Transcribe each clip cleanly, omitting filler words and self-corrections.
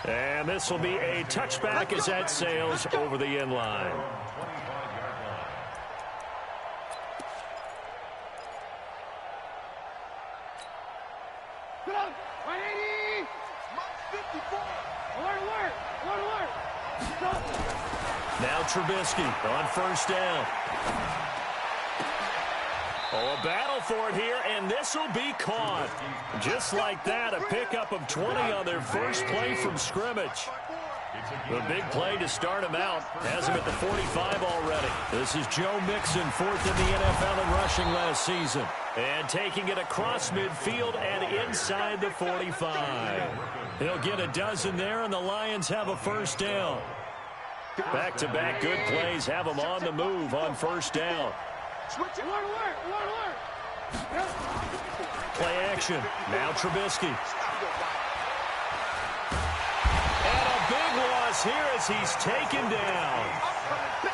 And this will be a touchback as that sails over the end line. Now Trubisky on first down. Oh, a battle for it here, and this will be caught. Just like that, a pickup of 20 on their first play from scrimmage. The big play to start him out has him at the 45 already. This is Joe Mixon, fourth in the NFL in rushing last season. And taking it across midfield and inside the 45. He'll get a dozen there, and the Lions have a first down. Back-to-back good plays have them on the move on first down. Play action. Now Trubisky. And a big loss here as he's taken down.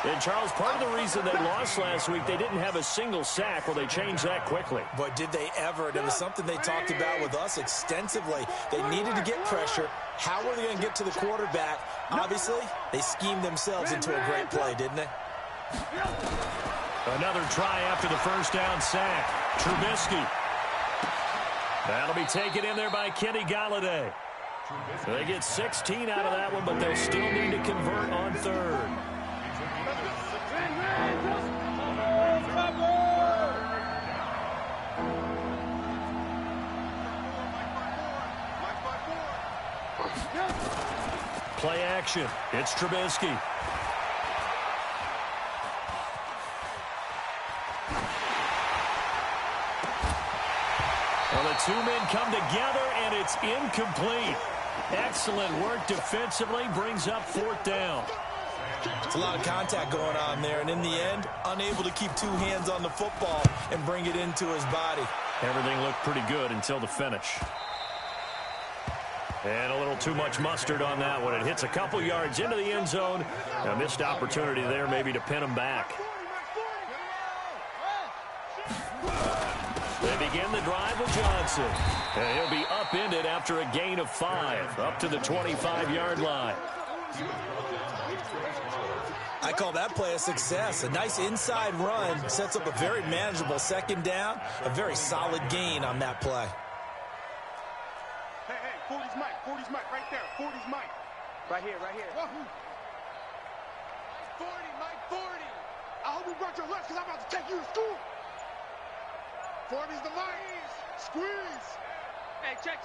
And, Charles, part of the reason they lost last week, they didn't have a single sack. Well, they changed that quickly. But did they ever? It was something they talked about with us extensively. They needed to get pressure. How were they going to get to the quarterback? Obviously, they schemed themselves into a great play, didn't they? Another try after the first down sack. Trubisky. That'll be taken in there by Kenny Golladay. They get 16 out of that one, but they'll still need to convert on third. Play action. It's Trubisky. Well, the two men come together, and it's incomplete. Excellent work defensively, brings up fourth down. It's a lot of contact going on there, and in the end, unable to keep two hands on the football and bring it into his body. Everything looked pretty good until the finish. And a little too much mustard on that one. It hits a couple yards into the end zone. A missed opportunity there maybe to pin him back. They begin the drive with Johnson. And he'll be upended after a gain of 5, up to the 25-yard line. I call that play a success. A nice inside run sets up a very manageable second down. A very solid gain on that play. Hey, 40's Mike. 40's Mike right there. 40's Mike. Right here, right here. 40, Mike, 40. I hope you brought your lunch because I'm about to take you to school. 40's the Mike. Squeeze. Hey, check.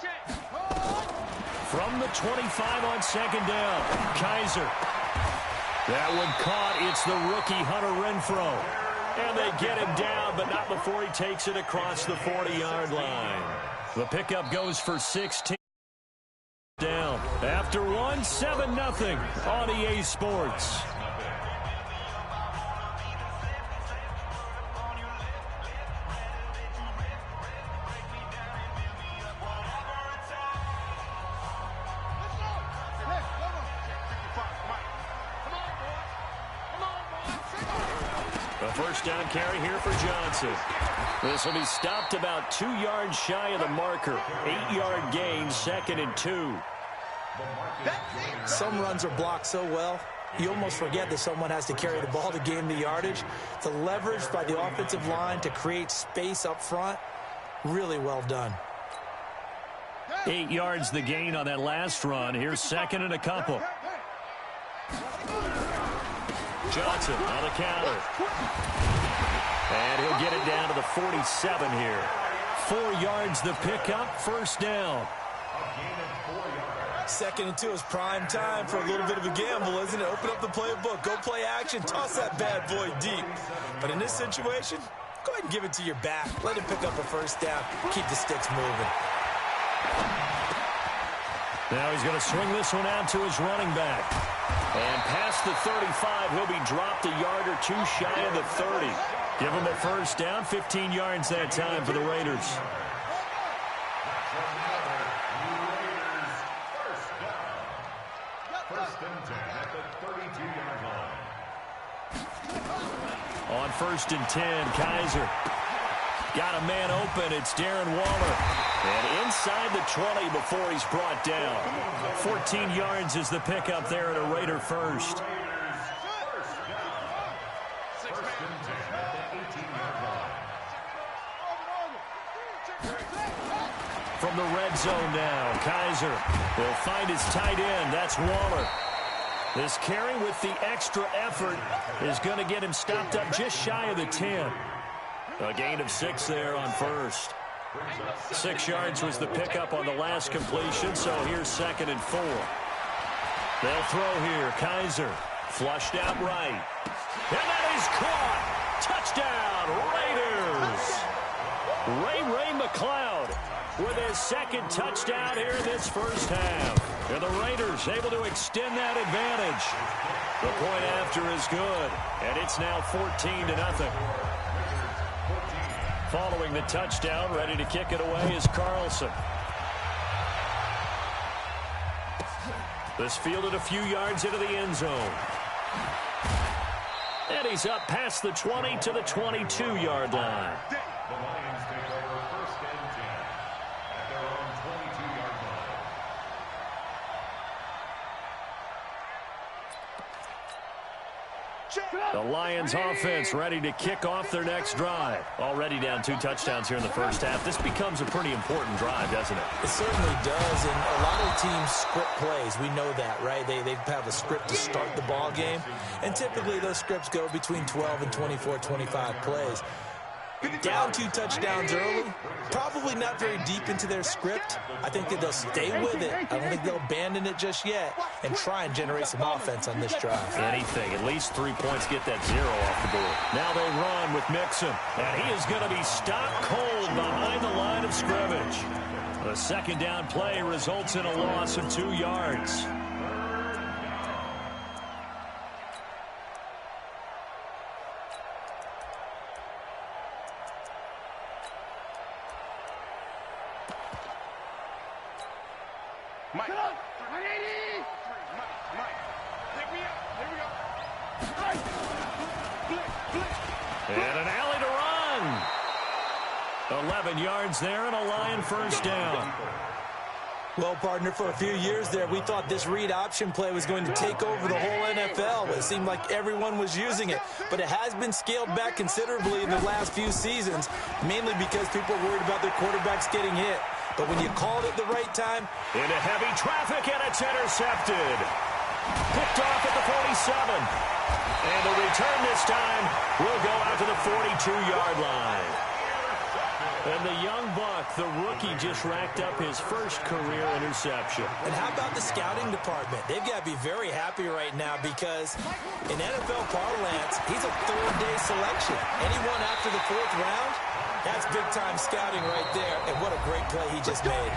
From the 25 on second down, Kaiser. That one caught. It's the rookie Hunter Renfrow. And they get him down, but not before he takes it across the 40-yard line. The pickup goes for 16. Down. After one, 7-0 on EA Sports. First down carry here for Johnson. This will be stopped about 2 yards shy of the marker. 8-yard gain, 2nd and 2. Some runs are blocked so well, you almost forget that someone has to carry the ball to gain the yardage. The leverage by the offensive line to create space up front, really well done. 8 yards the gain on that last run. Here's 2nd and a couple. Johnson on the counter. And he'll get it down to the 47 here. 4 yards the pickup, first down. 2nd and 2 is prime time for a little bit of a gamble, isn't it? Open up the playbook, go play action, toss that bad boy deep. But in this situation, go ahead and give it to your back. Let him pick up a first down. Keep the sticks moving. Now he's going to swing this one out to his running back. And past the 35, he'll be dropped a yard or two shy of the 30. Give him a first down, 15 yards that time for the Raiders. First and 10 at the 32-yard line. On 1st and 10, Kaiser. Got a man open. It's Darren Waller. And inside the 20 before he's brought down. 14 yards is the pickup there at a Raider first. From the red zone now, Kaiser will find his tight end. That's Waller. This carry with the extra effort is going to get him stopped up just shy of the 10. A gain of 6 there on first. 6 yards was the pickup on the last completion, so here's 2nd and 4. They'll throw here. Kaiser flushed out right. And that is caught. Touchdown, Raiders. Ray McLeod with his 2nd touchdown here in this first half. And the Raiders able to extend that advantage. The point after is good, and it's now 14-0. Following the touchdown, ready to kick it away is Carlson. This fielded a few yards into the end zone. And he's up past the 20 to the 22-yard line. The Lions take over 1st and 10 at their own 22-yard line. The Lions offense ready to kick off their next drive. Already down 2 touchdowns here in the first half. This becomes a pretty important drive, doesn't it? It certainly does, and a lot of teams script plays. We know that, right? They have a script to start the ball game, and typically those scripts go between 12 and 24, 25 plays. Down 2 touchdowns early, probably not very deep into their script. I think that they'll stay with it. I don't think they'll abandon it just yet and try and generate some offense on this drive. Anything, at least 3 points, get that 0 off the board. Now they run with Mixon, and he is going to be stopped cold behind the line of scrimmage. The 2nd down play results in a loss of 2 yards. Mike. Mike. Pick me up. Here we go. And an alley to run. 11 yards there and a Lion first down. Well, partner, for a few years there, we thought this read option play was going to take over the whole NFL. It seemed like everyone was using it, but it has been scaled back considerably in the last few seasons, mainly because people are worried about their quarterbacks getting hit. But when you called it the right time... Into heavy traffic, and it's intercepted. Picked off at the 47. And the return this time will go out to the 42-yard line. And the young buck, the rookie, just racked up his first career interception. And how about the scouting department? They've got to be very happy right now because in NFL parlance, he's a 3rd-day selection. Anyone after the 4th round, that's big-time scouting right there. And what a great play he just made.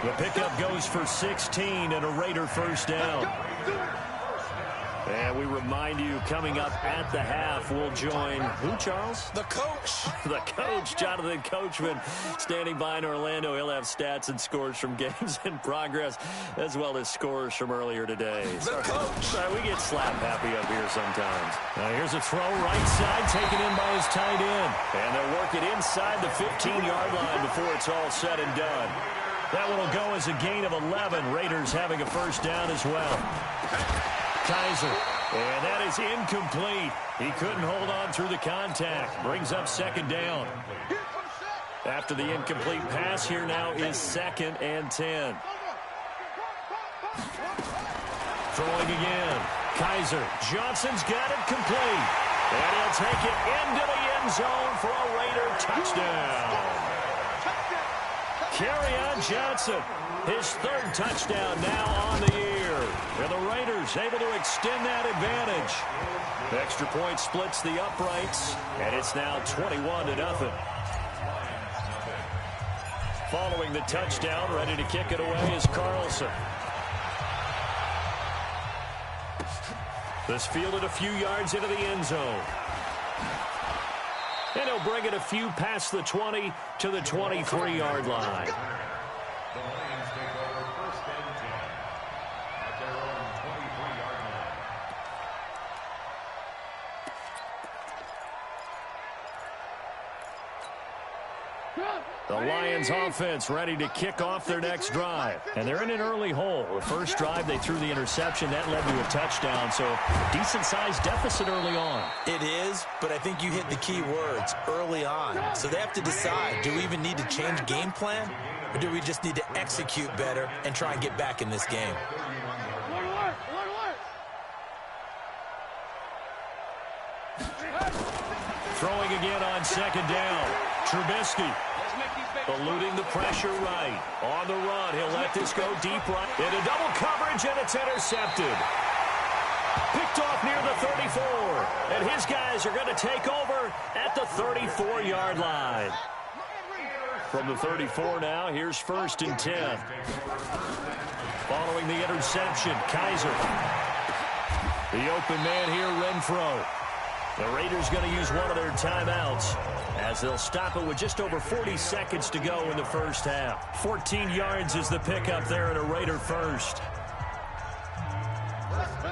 The pickup goes for 16 and a Raider first down. And we remind you, coming up at the half, we'll join who, Charles? The coach. The coach, Jonathan Coachman, standing by in Orlando. He'll have stats and scores from games in progress, as well as scores from earlier today. The coach. Sorry, we get slap happy up here sometimes. Now here's a throw right side, taken in by his tight end. And they'll work it inside the 15-yard line before it's all said and done. That one will go as a gain of 11. Raiders having a first down as well. Kaiser, and that is incomplete. He couldn't hold on through the contact. Brings up 2nd down. After the incomplete pass, here now is 2nd and 10. Throwing again. Kaiser, Johnson's got it complete. And he'll take it into the end zone for a Raider touchdown. Kerryon Johnson, his 3rd touchdown now on the year. And the Raiders able to extend that advantage. The extra point splits the uprights, and it's now 21-0. Following the touchdown, ready to kick it away is Carlson. This fielded a few yards into the end zone. And he'll bring it a few past the 20 to the 23-yard line. The Lions take over 1st and 10 at their own 23-yard line. The Lions offense ready to kick off their next drive. And they're in an early hole. The first drive, they threw the interception. That led to a touchdown. So decent-sized deficit early on. It is, but I think you hit the key words, early on. So they have to decide, do we even need to change game plan? Or do we just need to execute better and try and get back in this game? Throwing again on second down. Trubisky eluding the pressure right. On the run, he'll let this go deep right. Into double coverage, and it's intercepted. Picked off near the 34. And his guys are going to take over at the 34-yard line. From the 34 now, here's 1st and 10. Following the interception, Kaiser. The open man here, Renfro. The Raiders going to use one of their timeouts as they'll stop it with just over 40 seconds to go in the first half. 14 yards is the pickup there and a Raider first.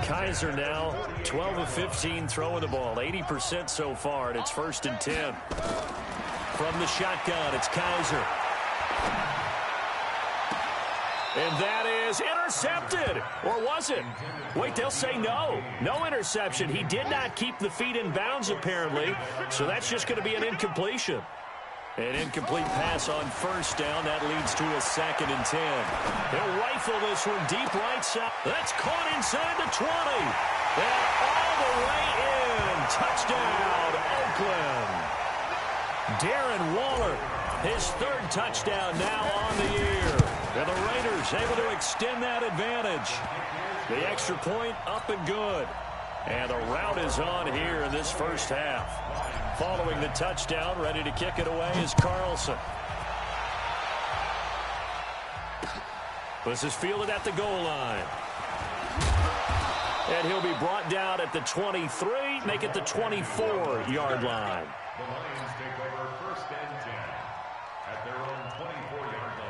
Kaiser now 12 of 15 throwing the ball, 80% so far, and it's 1st and 10. From the shotgun, it's Kaiser. And that is intercepted. Or was it? Wait, they'll say no. No interception. He did not keep the feet in bounds, apparently. So that's just going to be an incompletion. An incomplete pass on 1st down. That leads to a 2nd and 10. They'll rifle this one deep right side. That's caught inside the 20. And all the way in. Touchdown, Oakland. Darren Waller, his 3rd touchdown now on the year. And the Raiders able to extend that advantage. The extra point up and good. And the route is on here in this first half. Following the touchdown, ready to kick it away is Carlson. This is fielded at the goal line. And he'll be brought down at the 23, make it the 24-yard line. The Lions take over 1st and 10 at their own 24-yard line.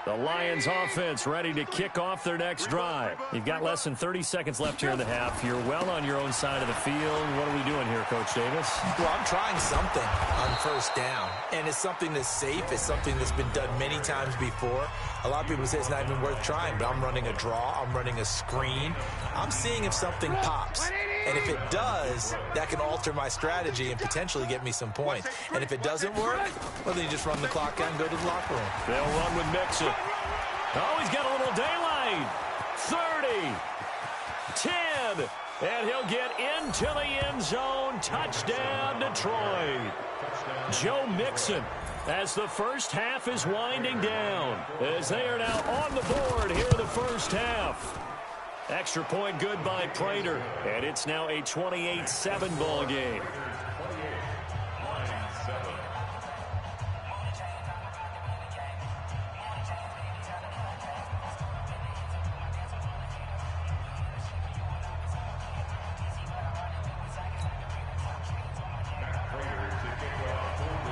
The Lions offense ready to kick off their next drive. You've got less than 30 seconds left here in the half. You're well on your own side of the field. What are we doing here, Coach Davis? Well, I'm trying something on 1st down, and it's something that's safe. It's something that's been done many times before. A lot of people say it's not even worth trying, but I'm running a draw. I'm running a screen. I'm seeing if something pops. And if it does, that can alter my strategy and potentially get me some points. And if it doesn't work, well, then you just run the clock out and go to the locker room. They'll run with Mixon. Oh, he's got a little daylight. 30, 10, and he'll get into the end zone. Touchdown, Detroit. Joe Mixon, as the first half is winding down, as they are now on the board here in the first half. Extra point good by Prater, and it's now a 28-7 ball game.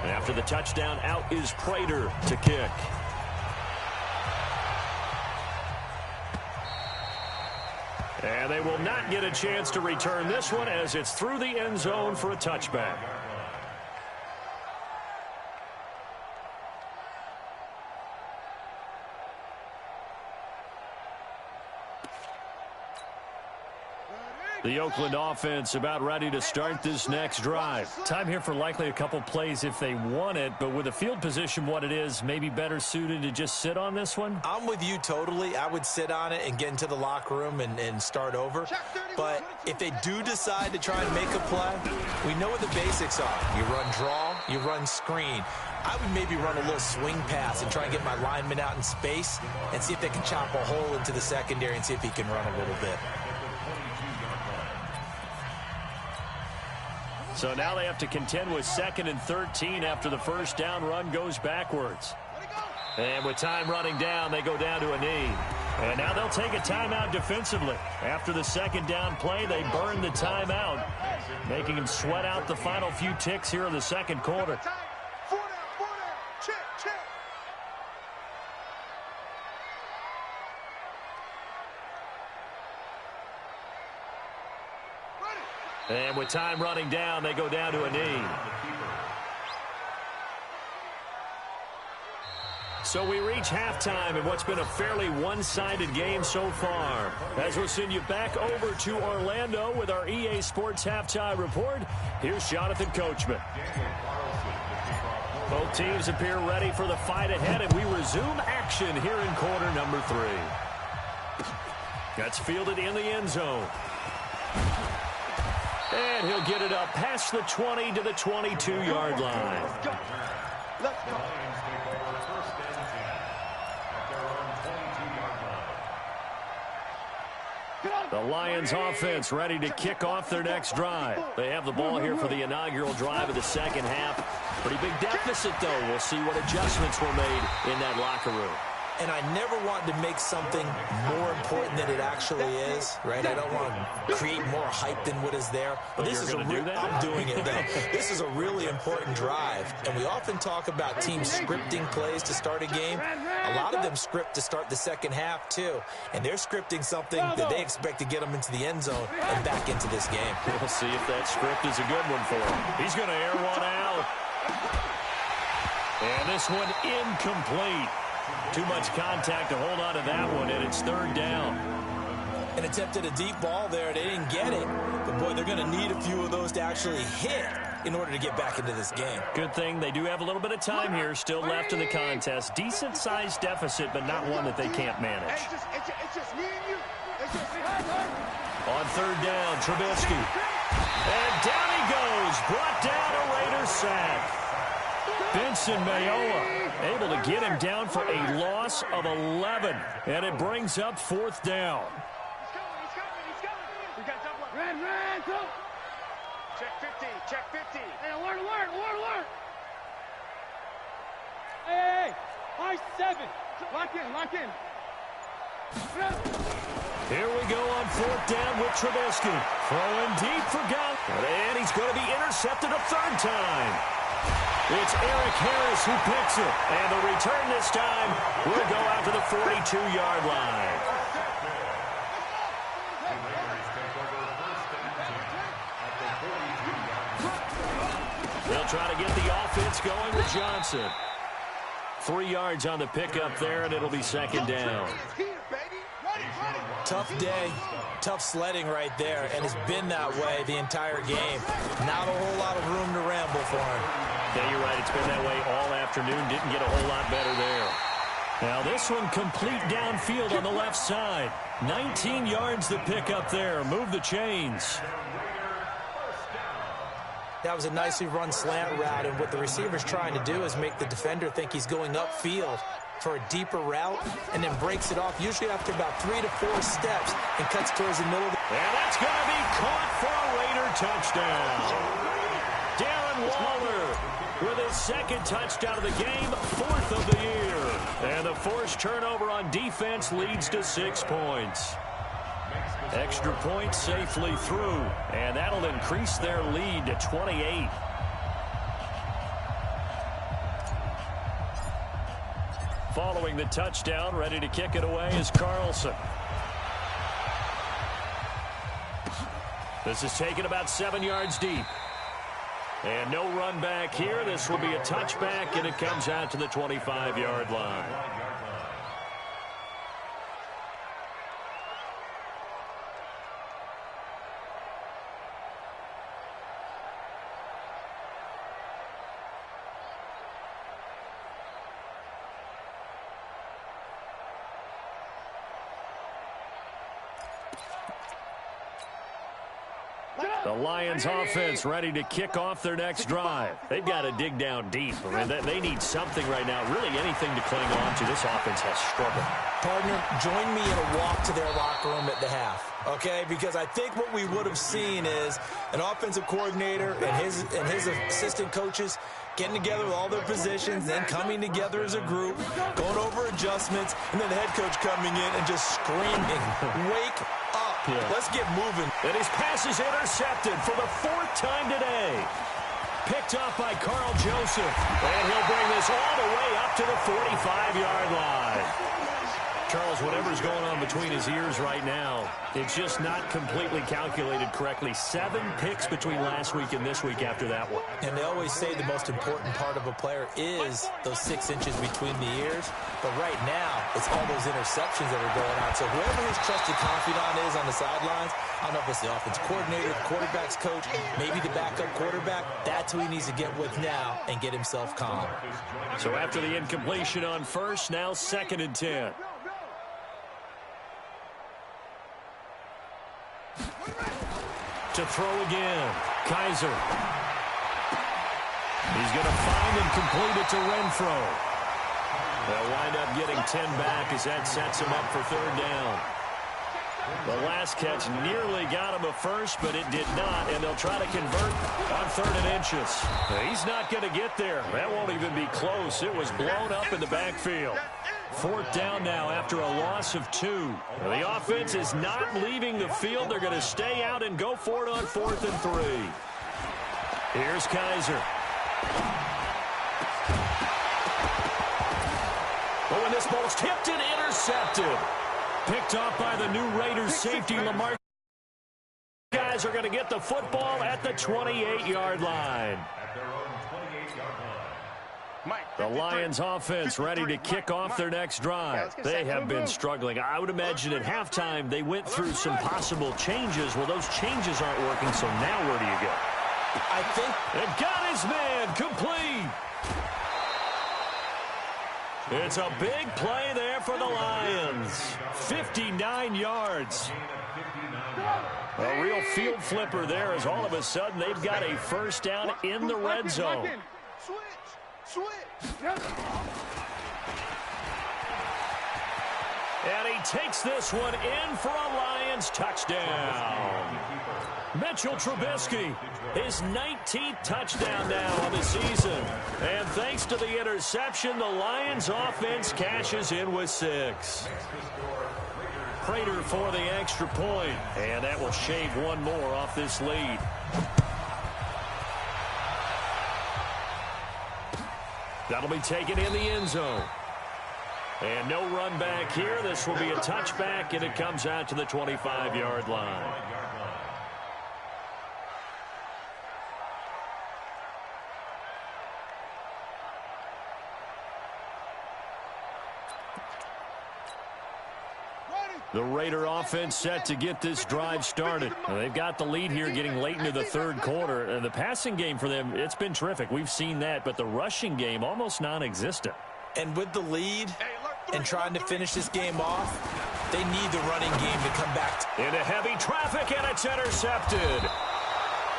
After the touchdown, out is Prater to kick. And they will not get a chance to return this one as it's through the end zone for a touchback. The Oakland offense about ready to start this next drive. Time here for likely a couple plays if they want it, but with the field position what it is, maybe better suited to just sit on this one? I'm with you totally. I would sit on it and get into the locker room and start over. But if they do decide to try and make a play, we know what the basics are. You run draw, you run screen. I would maybe run a little swing pass and try and get my lineman out in space and see if they can chop a hole into the secondary and see if he can run a little bit. So now they have to contend with 2nd and 13 after the first down run goes backwards. And with time running down, they go down to a knee. And now they'll take a timeout defensively. After the second down play, they burn the timeout, making them sweat out the final few ticks here in the second quarter. And with time running down, they go down to a knee. So we reach halftime in what's been a fairly one-sided game so far. As we'll send you back over to Orlando with our EA Sports Halftime Report, here's Jonathan Coachman. Both teams appear ready for the fight ahead, and we resume action here in quarter number 3. That's fielded in the end zone. And he'll get it up past the 20 to the 22-yard line. Let's go. The Lions offense ready to kick off their next drive. They have the ball here for the inaugural drive of the second half. Pretty big deficit, though. We'll see what adjustments were made in that locker room. And I never want to make something more important than it actually is, right? I don't want to create more hype than what is there. But this is I'm doing it, though. This is a really important drive. And we often talk about teams scripting plays to start a game. A lot of them script to start the second half, too. And they're scripting something that they expect to get them into the end zone and back into this game. We'll see if that script is a good one for him. He's going to air one out. And this one incomplete. Too much contact to hold on to that one, and it's third down. An attempt at a deep ball there. They didn't get it. But, boy, they're going to need a few of those to actually hit in order to get back into this game. Good thing they do have a little bit of time here still left in the contest. Decent-sized deficit, but not one that they can't manage. It's just me and you. On third down, Trubisky. And down he goes. Brought down a Raiders sack. Benson Mayowa able to get him down for a loss of 11. And it brings up fourth down. He's coming. We got double up. Red, go. Check 50. Hey, alert. Hey, high 7. Lock in. Here we go on fourth down with Trubisky. Throwing deep for Gunn. And he's going to be intercepted a third time. It's Eric Harris who picks it. And the return this time will go out to the 42-yard line. They'll try to get the offense going with Johnson. 3 yards on the pickup there, and it'll be second down. Tough day, tough sledding right there, and it's been that way the entire game. Not a whole lot of room to ramble for him. Yeah, you're right. It's been that way all afternoon. Didn't get a whole lot better there. Now this one complete downfield on the left side. 19 yards to pick up there. Move the chains. That was a nicely run slant route, and what the receiver's trying to do is make the defender think he's going upfield for a deeper route, and then breaks it off, usually after about 3 to 4 steps, and cuts towards the middle. And that's going to be caught for a Raider touchdown. Darren Waller with his second touchdown of the game, 4th of the year. And the forced turnover on defense leads to 6 points. Extra point safely through, and that'll increase their lead to 28. Following the touchdown, ready to kick it away is Carlson. This is taken about 7 yards deep. And no run back here. This will be a touchback, and it comes out to the 25-yard line. The Lions offense ready to kick off their next drive. They've got to dig down deep. I mean, they need something right now, really anything to cling on to. This offense has struggled. Partner, join me in a walk to their locker room at the half, okay? Because I think what we would have seen is an offensive coordinator and his assistant coaches getting together with all their positions, then coming together as a group, going over adjustments, and then the head coach coming in and just screaming, wake up. Yeah. Let's get moving. And his pass is intercepted for the 4th time today. Picked up by Carl Joseph. And he'll bring this all the way up to the 45-yard line. Charles, whatever's going on between his ears right now, it's just not completely calculated correctly. 7 picks between last week and this week after that one. And they always say the most important part of a player is those 6 inches between the ears. But right now, it's all those interceptions that are going on. So whoever his trusted confidant is on the sidelines, I don't know if it's the offense coordinator, the quarterback's coach, maybe the backup quarterback, that's who he needs to get with now and get himself calm. So after the incompletion on first, now 2nd and 10. To throw again, Kaiser. He's going to find and complete it to Renfro. They'll wind up getting 10 back as that sets him up for 3rd down. The last catch nearly got him a first, but it did not, and they'll try to convert on 3rd and inches. He's not going to get there. That won't even be close. It was blown up in the backfield. 4th down now after a loss of 2. The offense is not leaving the field. They're going to stay out and go for it on 4th and 3. Here's Kaiser. Oh, and this ball's tipped and intercepted. Picked off by the new Raiders safety, Lamar. Guys are going to get the football at the 28-yard line. The Lions offense ready to kick off their next drive. They have been struggling. I would imagine at halftime they went through some possible changes. Well, those changes aren't working, so now where do you go? I think they've got his man complete. It's a big play there for the Lions. 59 yards. A real field flipper there as all of a sudden they've got a 1st down in the red zone. And he takes this one in for a Lions touchdown. Mitchell Trubisky, his 19th touchdown now on the season. And thanks to the interception, the Lions offense cashes in with 6. Prater for the extra point, and that will shave one more off this lead. That'll be taken in the end zone. And no run back here. This will be a touchback, and it comes out to the 25-yard line. The Raider offense set to get this drive started. They've got the lead here getting late into the 3rd quarter. And the passing game for them, it's been terrific. We've seen that, but the rushing game almost non-existent. And with the lead and trying to finish this game off, they need the running game to come back. Into heavy traffic, and it's intercepted.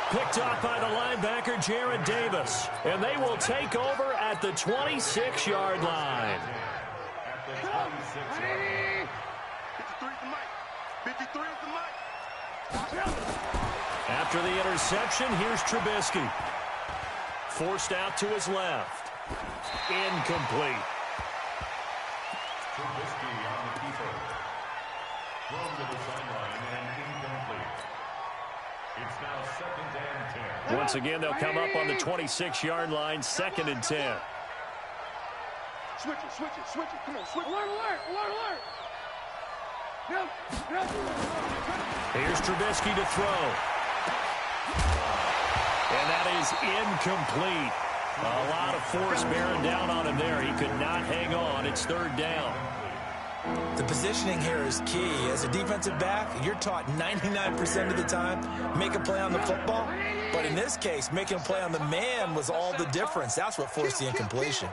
Picked off by the linebacker, Jared Davis. And they will take over at the 26-yard line. After the interception, here's Trubisky. Forced out to his left. Incomplete. Trubisky on the keeper. Thrown to the sideline and incomplete. It's now 2nd and 10. Once again, they'll come up on the 26-yard line, 2nd and 10. Switch it. Come on, switch it. Alert. Here's Trubisky to throw. And that is incomplete. A lot of force bearing down on him there. He could not hang on. It's 3rd down. The positioning here is key. As a defensive back, you're taught 99% of the time, make a play on the football. But in this case, making a play on the man was all the difference. That's what forced the incompletion.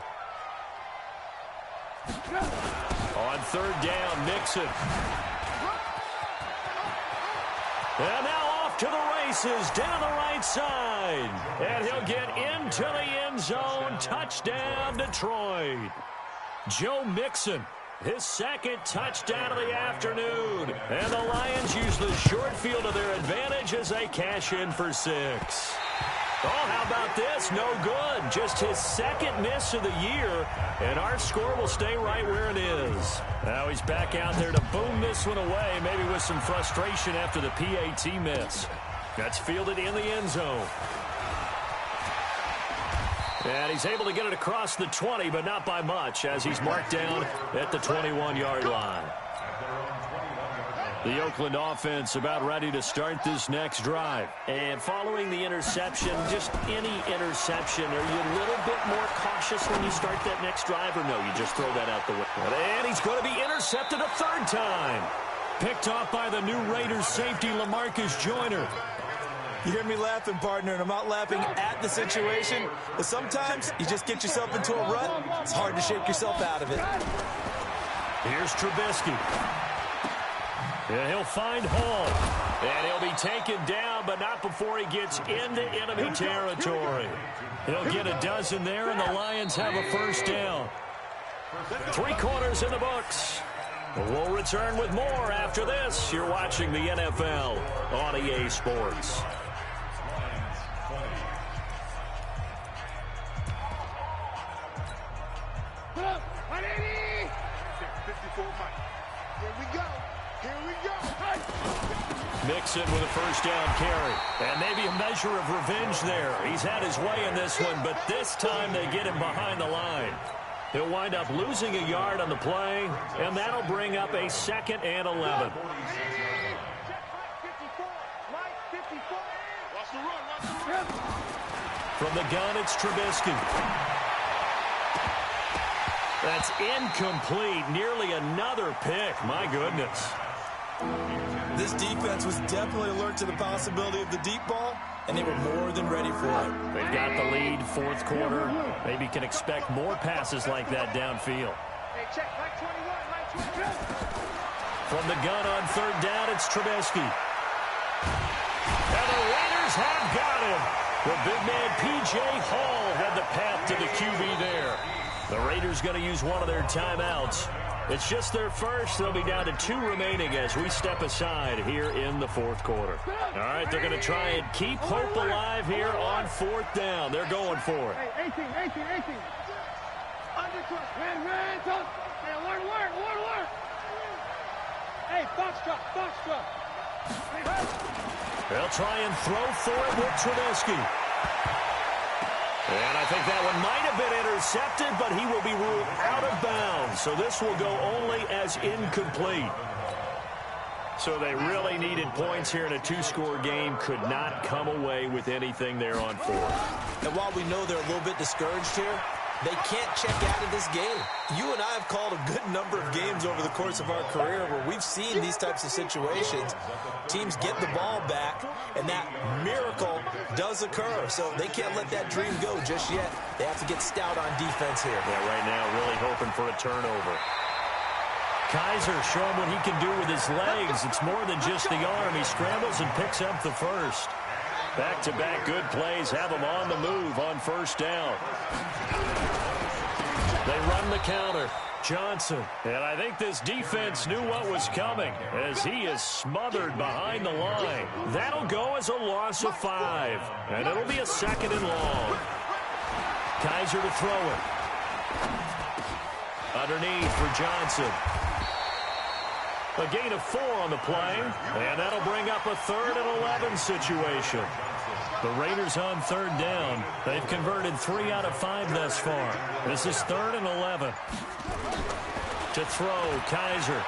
On 3rd down, Mixon. And now off to the races down the right side. And he'll get into the end zone. Touchdown, Detroit. Joe Mixon, his 2nd touchdown of the afternoon. And the Lions use the short field to their advantage as they cash in for 6. Oh, how about this? No good. Just his 2nd miss of the year, and our score will stay right where it is. Now he's back out there to boom this one away, maybe with some frustration after the PAT miss. That's fielded in the end zone. And he's able to get it across the 20, but not by much, as he's marked down at the 21-yard line. The Oakland offense about ready to start this next drive. And following the interception, just any interception, are you a little bit more cautious when you start that next drive, or no, you just throw that out the window? And he's going to be intercepted a third time. Picked off by the new Raiders safety, LaMarcus Joyner. You hear me laughing, partner, and I'm not laughing at the situation, but sometimes you just get yourself into a rut. It's hard to shake yourself out of it. Here's Trubisky. And he'll find Hall. And he'll be taken down, but not before he gets into enemy territory. He'll get a dozen there, and the Lions have a first down. 3 quarters in the books. We'll return with more after this. You're watching the NFL on EA Sports. Put up, 180. 54 Mike. Here we go. Here we go. Mixon with a first down carry. And maybe a measure of revenge there. He's had his way in this one, but this time they get him behind the line. He'll wind up losing a yard on the play, and that'll bring up a 2nd and 11. From the gun, it's Trubisky. That's incomplete. Nearly another pick. My goodness. This defense was definitely alert to the possibility of the deep ball, and they were more than ready for it. They've got the lead, 4th quarter. Maybe can expect more passes like that downfield. Hey, check, Mike 21, Mike 21. From the gun on 3rd down, it's Trubisky. And the Raiders have got him. The big man, P.J. Hall, had the path to the QB there. The Raiders going to use one of their timeouts. It's just their first. They'll be down to 2 remaining as we step aside here in the 4th quarter. All right, they're going to try and keep hope alive here on 4th down. They're going for it. Hey, 18. Undercut. Ran. Hey, alert. Hey, box truck. They'll try and throw for it with Trubisky. And I think that one might have been intercepted, but he will be ruled out of bounds. So this will go only as incomplete. So they really needed points here in a 2-score game. Could not come away with anything there on 4th. And while we know they're a little bit discouraged here, they can't check out of this game. You and I have called a good number of games over the course of our career where we've seen these types of situations. Teams get the ball back, and that miracle does occur. So they can't let that dream go just yet. They have to get stout on defense here. Yeah, right now really hoping for a turnover. Kaiser showing what he can do with his legs. It's more than just the arm. He scrambles and picks up the first. Back-to-back good plays have him on the move on 1st down. They run the counter. Johnson. And I think this defense knew what was coming as he is smothered behind the line. That'll go as a loss of 5. And it'll be a 2nd and long. Kaiser to throw it. Underneath for Johnson. A gain of 4 on the play. And that'll bring up a 3rd and 11 situation. The Raiders on 3rd down. They've converted 3 out of 5 thus far. This is 3rd and 11. To throw, Kaiser.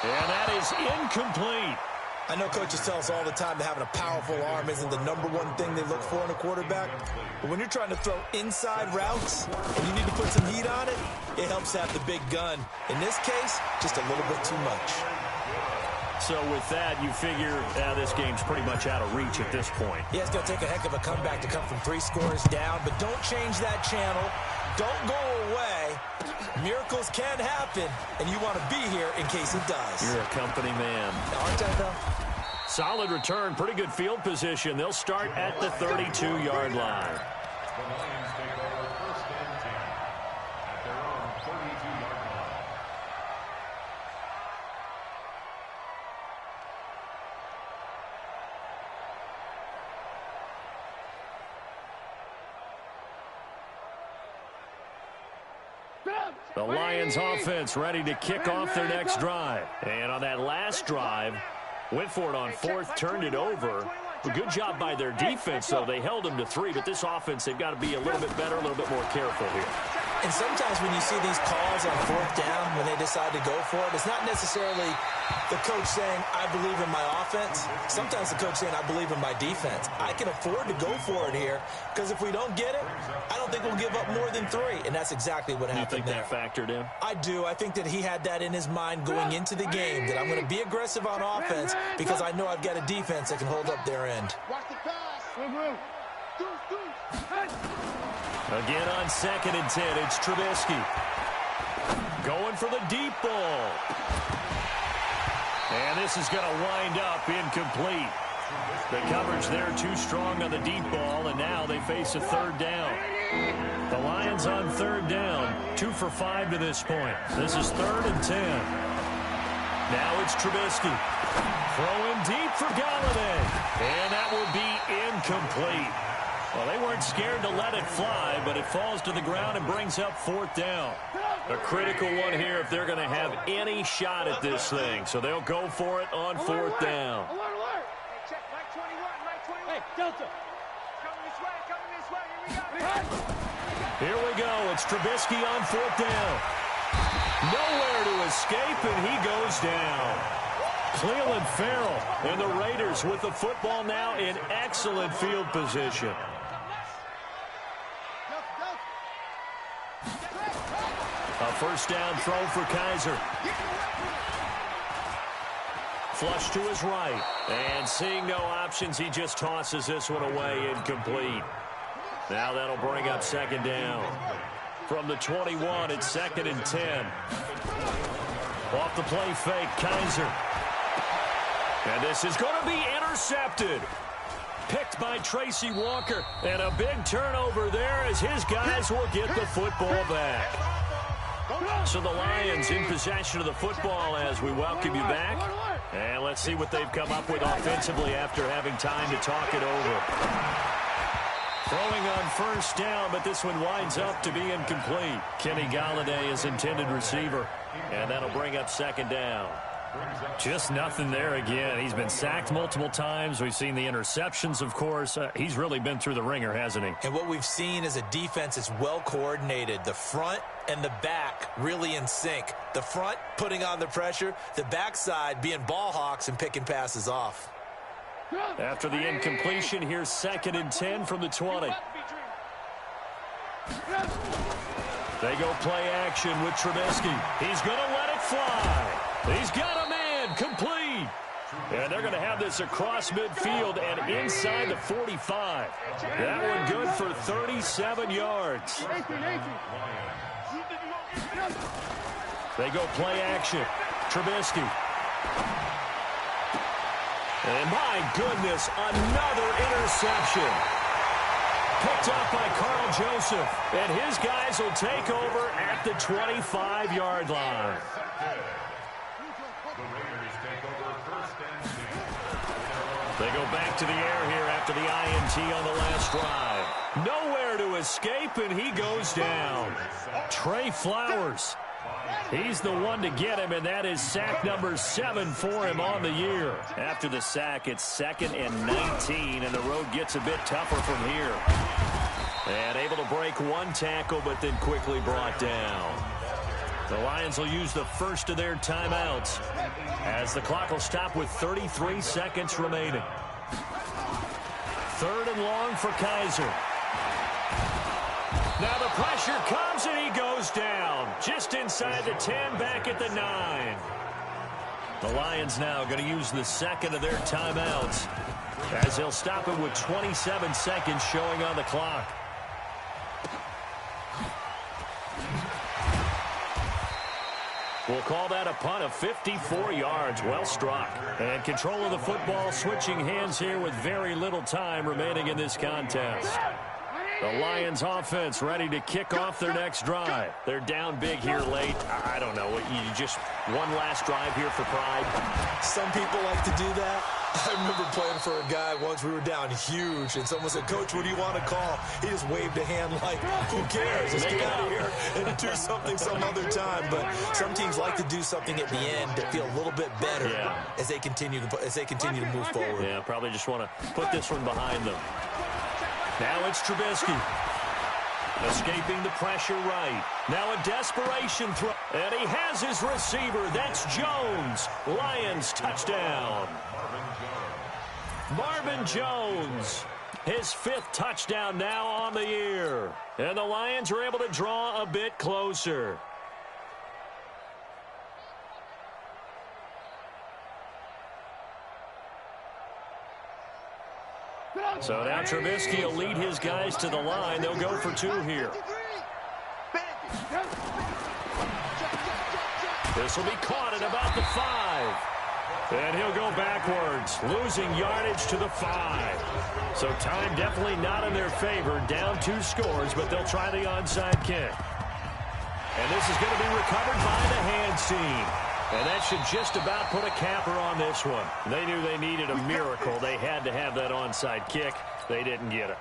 And that is incomplete. I know coaches tell us all the time that having a powerful arm isn't the #1 thing they look for in a quarterback. But when you're trying to throw inside routes and you need to put some heat on it, it helps have the big gun. In this case, just a little bit too much. So with that, you figure this game's pretty much out of reach at this point. Yeah, it's going to take a heck of a comeback to come from 3 scores down, but don't change that channel. Don't go away. Miracles can happen, and you want to be here in case it does. You're a company man. Aren't I, though? Solid return, pretty good field position. They'll start at the 32-yard line. The Lions take over 1st and 10 at their own 32-yard line. The Lions offense ready to kick off their next drive. And on that last drive, went for it on 4th, turned it over. A good job by their defense, though. They held them to 3, but this offense, they've got to be a little bit better, a little bit more careful here. And sometimes when you see these calls on 4th down, when they decide to go for it, it's not necessarily the coach saying, I believe in my offense. Sometimes the coach saying, I believe in my defense. I can afford to go for it here because if we don't get it, I don't think we'll give up more than 3. And that's exactly what happened there. You think that factored in? I do. I think that he had that in his mind going into the game, that I'm going to be aggressive on offense because I know I've got a defense that can hold up their end. Watch the pass. Again on 2nd and 10, it's Trubisky. Going for the deep ball. And this is going to wind up incomplete. The coverage there too strong on the deep ball, and now they face a 3rd down. The Lions on 3rd down, 2 for 5 to this point. This is 3rd and 10. Now it's Trubisky. Throwing deep for Galladay. And that will be incomplete. Well, they weren't scared to let it fly, but it falls to the ground and brings up 4th down. A critical one here if they're going to have any shot at this thing. So they'll go for it on 4th down. Alert. Hey, check. Mike 21. Hey, Delta. Coming this way. Here we go. Here we go. It's Trubisky on 4th down. Nowhere to escape, and he goes down. Cleveland Farrell and the Raiders with the football now in excellent field position. A 1st down throw for Kaiser. Flush to his right. And seeing no options, he just tosses this one away, incomplete. Now that'll bring up 2nd down. From the 21, it's 2nd and 10. Off the play fake, Kaiser. And this is going to be intercepted. Picked by Tracy Walker. And a big turnover there as his guys will get the football back. So the Lions in possession of the football as we welcome you back. And let's see what they've come up with offensively after having time to talk it over. Throwing on 1st down, but this one winds up to be incomplete. Kenny Galladay is intended receiver. And that'll bring up 2nd down. Just nothing there again. He's been sacked multiple times. We've seen the interceptions, of course. He's really been through the ringer, hasn't he? And what we've seen is a defense that's well coordinated. The front and the back really in sync. The front putting on the pressure, the backside being ball hawks and picking passes off. After the incompletion, here's 2nd and 10 from the 20. They go play action with Trubisky. He's going to let it fly. He's got a man, complete. And they're going to have this across midfield and inside the 45. That one good for 37 yards. They go play action. Trubisky. And my goodness, another interception. Picked up by Carl Joseph. And his guys will take over at the 25-yard line. They go back to the air here after the INT on the last drive. Nowhere to escape, and he goes down. Trey Flowers. He's the one to get him, and that is sack number 7 for him on the year. After the sack, it's 2nd and 19, and the road gets a bit tougher from here. And able to break one tackle, but then quickly brought down. The Lions will use the first of their timeouts as the clock will stop with 33 seconds remaining. 3rd and long for Kaiser. Now the pressure comes and he goes down. Just inside the 10, back at the 9. The Lions now going to use the 2nd of their timeouts as they'll stop it with 27 seconds showing on the clock. We'll call that a punt of 54 yards. Well struck. And control of the football switching hands here with very little time remaining in this contest. The Lions offense ready to kick off their next drive. They're down big here late. I don't know. You just one last drive here for pride. Some people like to do that. I remember playing for a guy once. We were down huge, and someone said, "Coach, what do you want to call?" He just waved a hand like, "Who cares? Let's get out of here and do something some other time." But some teams like to do something at the end to feel a little bit better as they continue to move forward. Yeah, probably just want to put this one behind them. Now it's Trubisky. Escaping the pressure right. Now a desperation throw. And he has his receiver. That's Jones. Lions touchdown. Marvin Jones. His 5th touchdown now on the year. And the Lions are able to draw a bit closer. So now Trubisky will lead his guys to the line. They'll go for 2 here. This will be caught at about the 5. And he'll go backwards, losing yardage to the 5. So time definitely not in their favor. Down 2 scores, but they'll try the onside kick. And this is going to be recovered by the hands team. And that should just about put a capper on this one. They knew they needed a miracle. They had to have that onside kick. They didn't get it.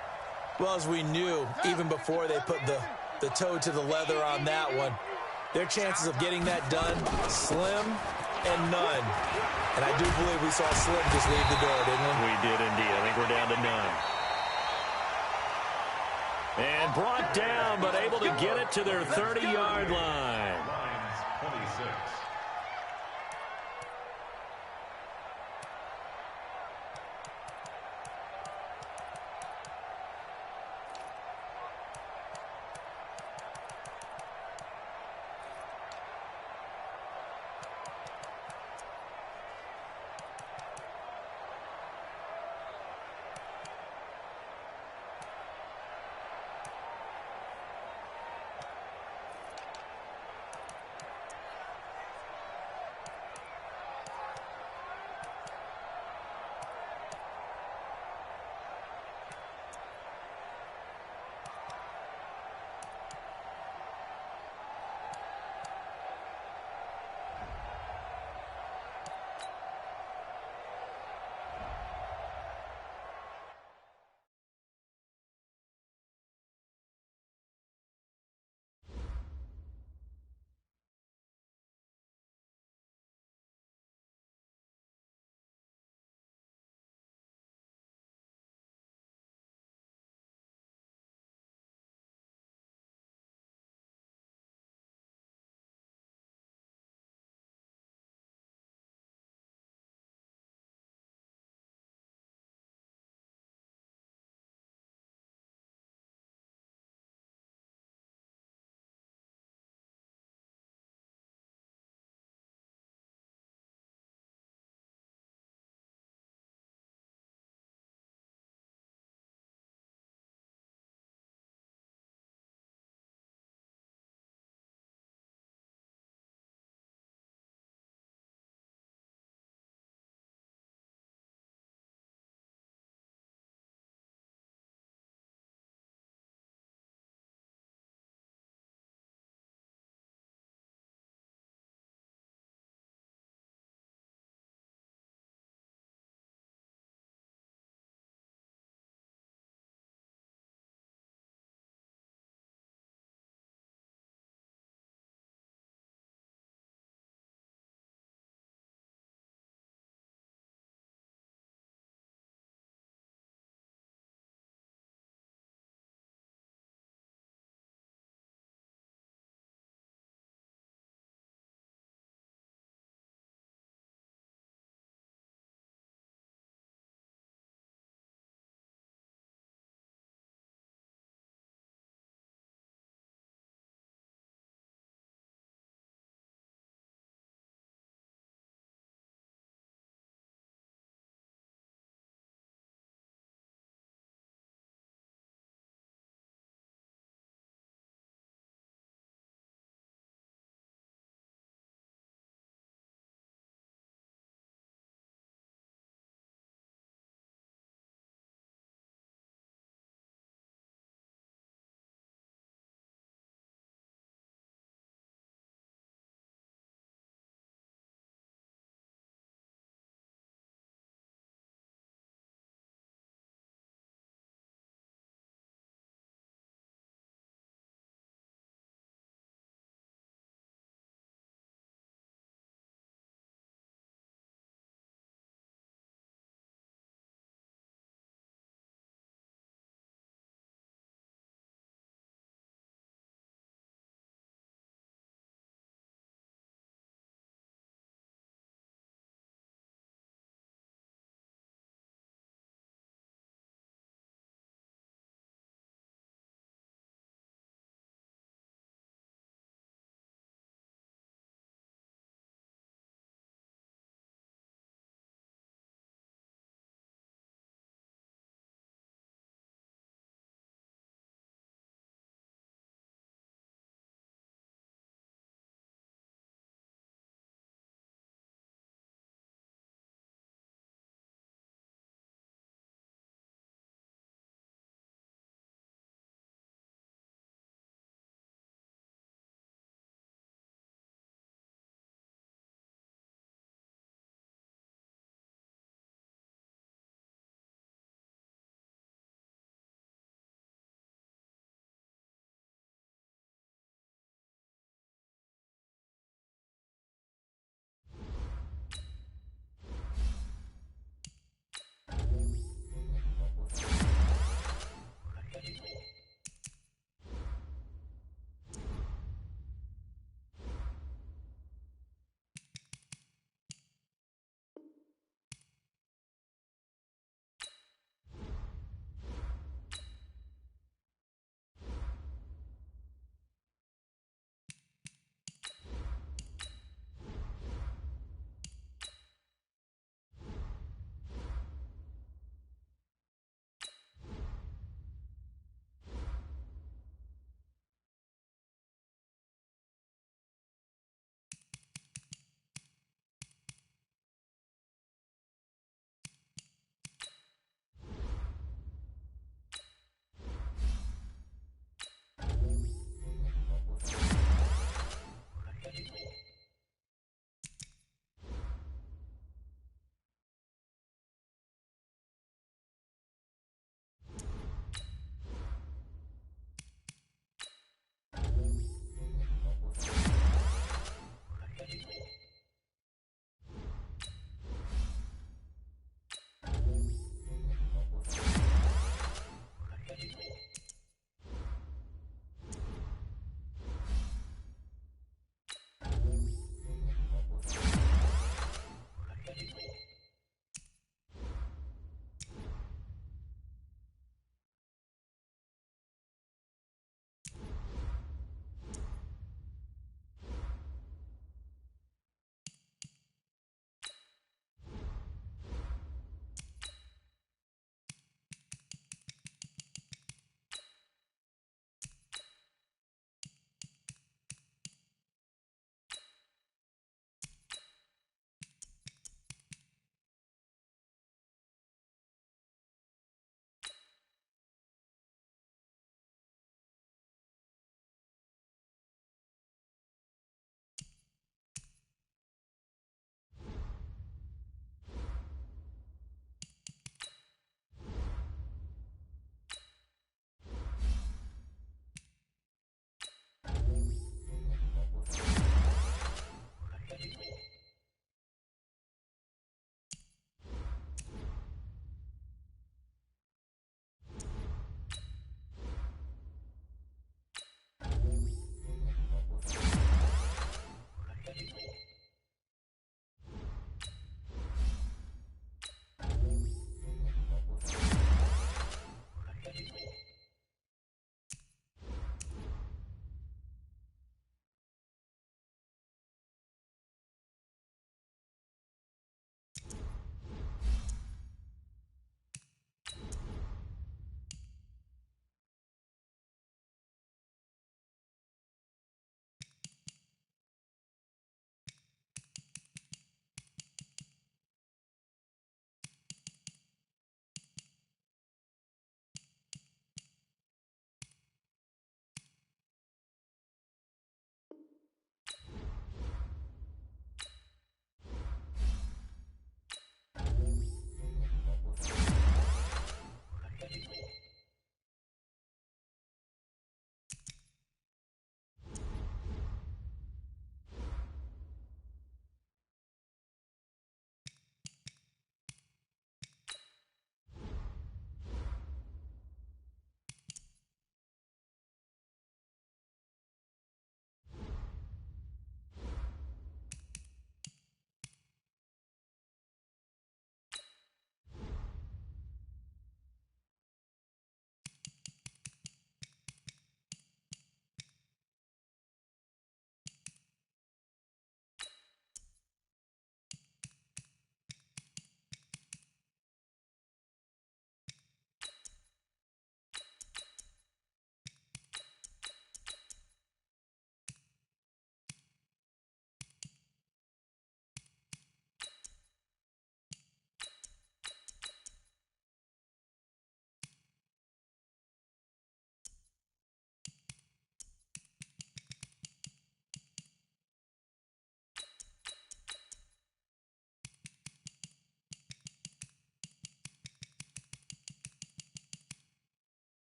Well, as we knew, even before they put the toe to the leather on that one, their chances of getting that done, slim and none. And I do believe we saw Slim just leave the door, didn't we? We did indeed. I think we're down to none. And brought down, but able to get it to their 30-yard line.